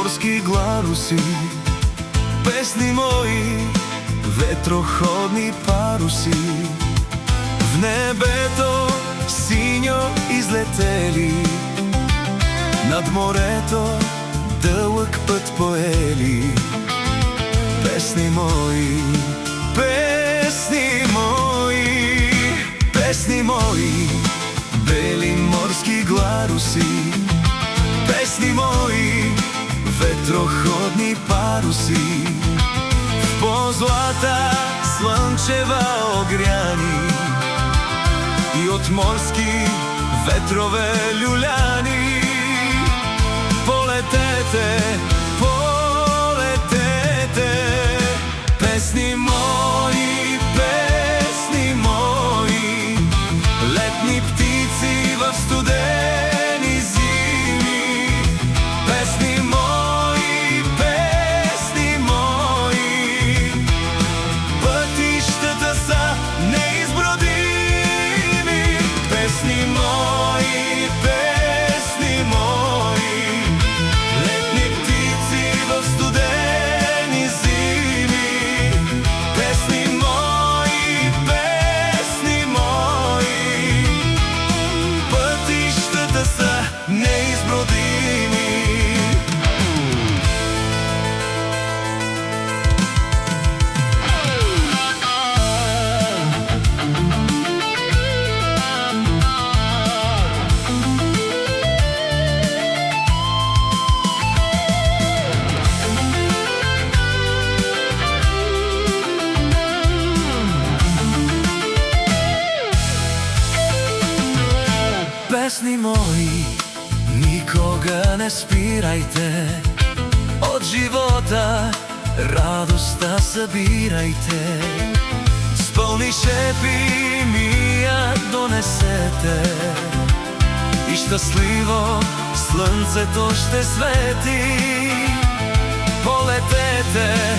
морски гларуси, песни мои, ветроходни паруси, в небето синьо излетели, над морето дълъг път поели. Песни мои, песни мои, песни мои, бели морски гларуси, песни мои, ветроходни паруси, в позлата слънчева огряни и от морски ветрове люляни. Полетете, полетете, песни мои, песни мои, летни птици в студени зими. Песни мои, песни мои, пътищата са неизбродими. Песни мои, песни мои, летни птици в студени зими. Песни мои, песни мои, пътищата са неизбродими. Песни мои, никога не спирайте, от живота радостта събирайте. С пълни шепи ми я донесете и щастливо слънцето ще свети. Полетете,